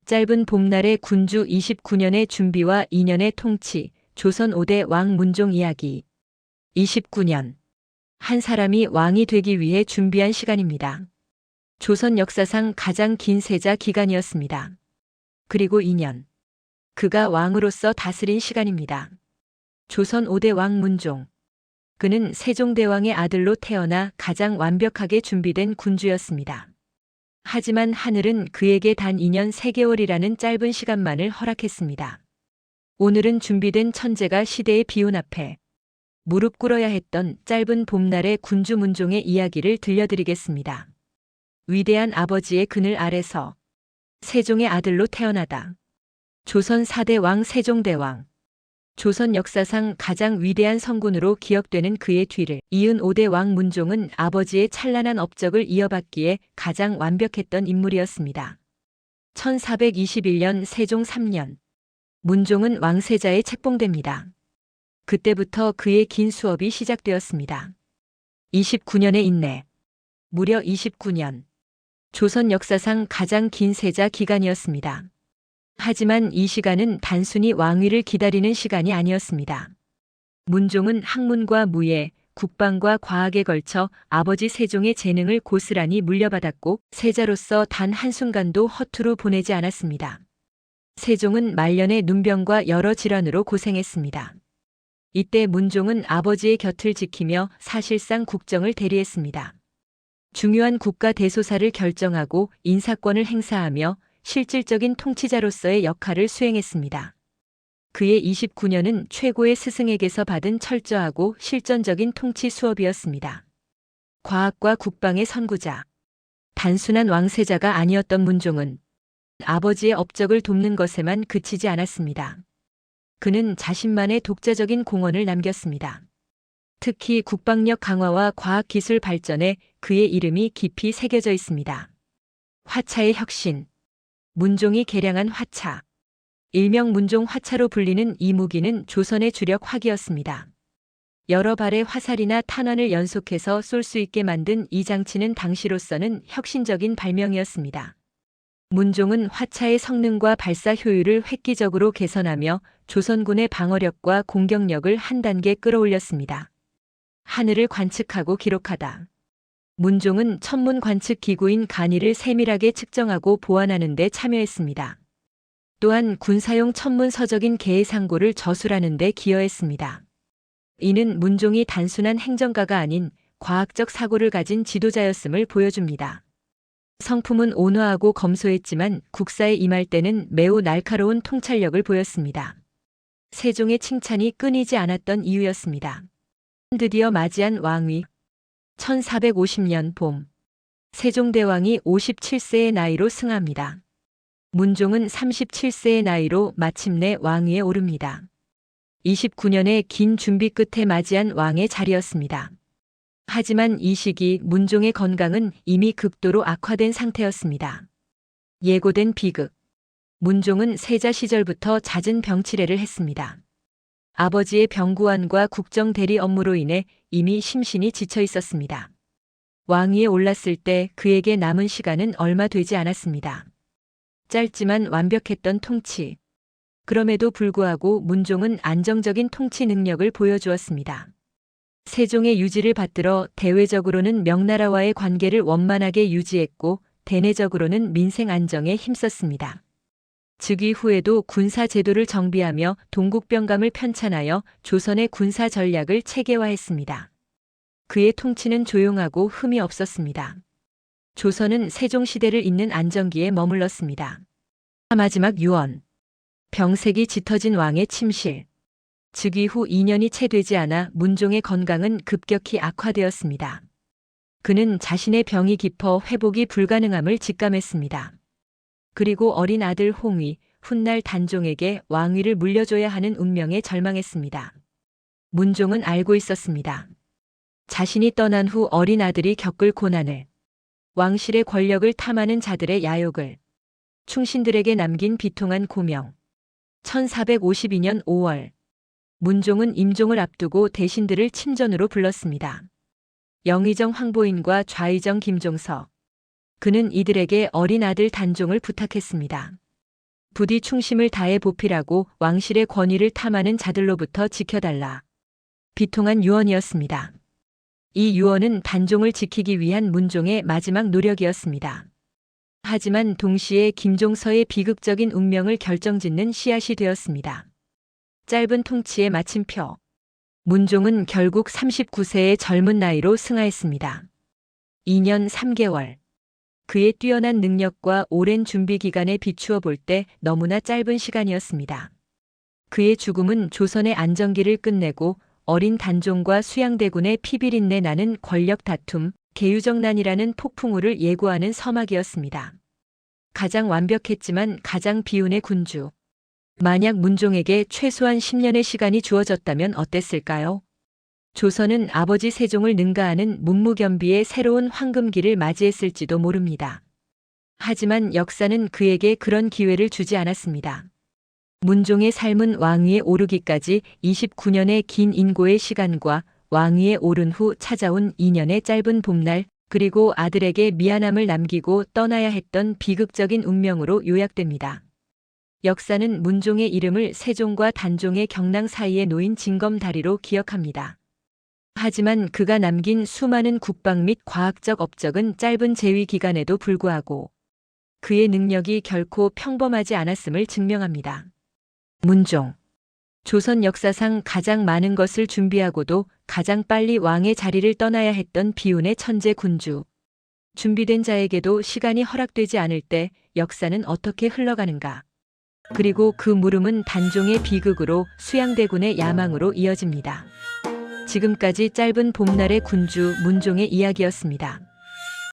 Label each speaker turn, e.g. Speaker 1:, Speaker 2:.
Speaker 1: 짧은 봄날의 군주 29년의 준비와 2년의 통치, 조선 5대 왕 문종 이야기. 29년. 한 사람이 왕이 되기 위해 준비한 시간입니다. 조선 역사상 가장 긴 세자 기간이었습니다. 그리고 2년. 그가 왕으로서 다스린 시간입니다. 조선 5대 왕 문종. 그는 세종대왕의 아들로 태어나 가장 완벽하게 준비된 군주였습니다. 하지만 하늘은 그에게 단 2년 3개월이라는 짧은 시간만을 허락했습니다. 오늘은 준비된 천재가 시대의 비운 앞에 무릎 꿇어야 했던 짧은 봄날의 군주 문종의 이야기를 들려드리겠습니다. 위대한 아버지의 그늘 아래서 세종의 아들로 태어나다. 조선 4대 왕 세종대왕. 조선 역사상 가장 위대한 성군으로 기억되는 그의 뒤를 이은 5대 왕 문종은 아버지의 찬란한 업적을 이어받기에 가장 완벽했던 인물이었습니다. 1421년 세종 3년. 문종은 왕세자에 책봉됩니다. 그때부터 그의 긴 수업이 시작되었습니다. 29년의 인내. 무려 29년. 조선 역사상 가장 긴 세자 기간이었습니다. 하지만 이 시간은 단순히 왕위를 기다리는 시간이 아니었습니다. 문종은 학문과 무예, 국방과 과학에 걸쳐 아버지 세종의 재능을 고스란히 물려받았고 세자로서 단 한순간도 허투루 보내지 않았습니다. 세종은 말년에 눈병과 여러 질환으로 고생했습니다. 이때 문종은 아버지의 곁을 지키며 사실상 국정을 대리했습니다. 중요한 국가 대소사를 결정하고 인사권을 행사하며 실질적인 통치자로서의 역할을 수행했습니다. 그의 29년은 최고의 스승에게서 받은 철저하고 실전적인 통치 수업이었습니다. 과학과 국방의 선구자. 단순한 왕세자가 아니었던 문종은 아버지의 업적을 돕는 것에만 그치지 않았습니다. 그는 자신만의 독자적인 공헌을 남겼습니다. 특히 국방력 강화와 과학기술 발전에 그의 이름이 깊이 새겨져 있습니다. 화차의 혁신. 문종이 개량한 화차. 일명 문종 화차로 불리는 이 무기는 조선의 주력 화기였습니다. 여러 발의 화살이나 탄환을 연속해서 쏠 수 있게 만든 이 장치는 당시로서는 혁신적인 발명이었습니다. 문종은 화차의 성능과 발사 효율을 획기적으로 개선하며 조선군의 방어력과 공격력을 한 단계 끌어올렸습니다. 하늘을 관측하고 기록하다. 문종은 천문 관측 기구인 간이를 세밀하게 측정하고 보완하는 데 참여했습니다. 또한 군사용 천문 서적인 계해상고를 저술하는 데 기여했습니다. 이는 문종이 단순한 행정가가 아닌 과학적 사고를 가진 지도자였음을 보여줍니다. 성품은 온화하고 검소했지만 국사에 임할 때는 매우 날카로운 통찰력을 보였습니다. 세종의 칭찬이 끊이지 않았던 이유였습니다. 드디어 맞이한 왕위. 1450년 봄. 세종대왕이 57세의 나이로 승합니다. 문종은 37세의 나이로 마침내 왕위에 오릅니다. 29년의 긴 준비 끝에 맞이한 왕의 자리였습니다. 하지만 이 시기 문종의 건강은 이미 극도로 악화된 상태였습니다. 예고된 비극. 문종은 세자 시절부터 잦은 병치레를 했습니다. 아버지의 병구안과 국정 대리 업무로 인해 이미 심신이 지쳐 있었습니다. 왕위에 올랐을 때 그에게 남은 시간은 얼마 되지 않았습니다. 짧지만 완벽했던 통치. 그럼에도 불구하고 문종은 안정적인 통치 능력을 보여주었습니다. 세종의 유지를 받들어 대외적으로는 명나라와의 관계를 원만하게 유지했고 대내적으로는 민생 안정에 힘썼습니다. 즉위 후에도 군사 제도를 정비하며 동국병감을 편찬하여 조선의 군사 전략을 체계화했습니다. 그의 통치는 조용하고 흠이 없었습니다. 조선은 세종시대를 잇는 안정기에 머물렀습니다. 마지막 유언. 병색이 짙어진 왕의 침실. 즉위 후 2년이 채 되지 않아 문종의 건강은 급격히 악화되었습니다. 그는 자신의 병이 깊어 회복이 불가능함을 직감했습니다. 그리고 어린 아들 홍위, 훗날 단종에게 왕위를 물려줘야 하는 운명에 절망했습니다. 문종은 알고 있었습니다. 자신이 떠난 후 어린 아들이 겪을 고난을, 왕실의 권력을 탐하는 자들의 야욕을, 충신들에게 남긴 비통한 고명. 1452년 5월. 문종은 임종을 앞두고 대신들을 침전으로 불렀습니다. 영의정 황보인과 좌의정 김종서. 그는 이들에게 어린 아들 단종을 부탁했습니다. 부디 충심을 다해 보필하고 왕실의 권위를 탐하는 자들로부터 지켜달라. 비통한 유언이었습니다. 이 유언은 단종을 지키기 위한 문종의 마지막 노력이었습니다. 하지만 동시에 김종서의 비극적인 운명을 결정짓는 씨앗이 되었습니다. 짧은 통치의 마침표. 문종은 결국 39세의 젊은 나이로 승하했습니다. 2년 3개월. 그의 뛰어난 능력과 오랜 준비 기간에 비추어 볼 때 너무나 짧은 시간이었습니다. 그의 죽음은 조선의 안정기를 끝내고 어린 단종과 수양대군의 피비린내 나는 권력 다툼, 계유정난이라는 폭풍우를 예고하는 서막이었습니다. 가장 완벽했지만 가장 비운의 군주. 만약 문종에게 최소한 10년의 시간이 주어졌다면 어땠을까요? 조선은 아버지 세종을 능가하는 문무겸비의 새로운 황금기를 맞이했을지도 모릅니다. 하지만 역사는 그에게 그런 기회를 주지 않았습니다. 문종의 삶은 왕위에 오르기까지 29년의 긴 인고의 시간과 왕위에 오른 후 찾아온 2년의 짧은 봄날, 그리고 아들에게 미안함을 남기고 떠나야 했던 비극적인 운명으로 요약됩니다. 역사는 문종의 이름을 세종과 단종의 경랑 사이에 놓인 징검다리로 기억합니다. 하지만 그가 남긴 수많은 국방 및 과학적 업적은 짧은 재위 기간에도 불구하고 그의 능력이 결코 평범하지 않았음을 증명합니다. 문종. 조선 역사상 가장 많은 것을 준비하고도 가장 빨리 왕의 자리를 떠나야 했던 비운의 천재 군주. 준비된 자에게도 시간이 허락되지 않을 때 역사는 어떻게 흘러가는가. 그리고 그 물음은 단종의 비극으로 수양대군의 야망으로 이어집니다. 지금까지 짧은 봄날의 군주 문종의 이야기였습니다.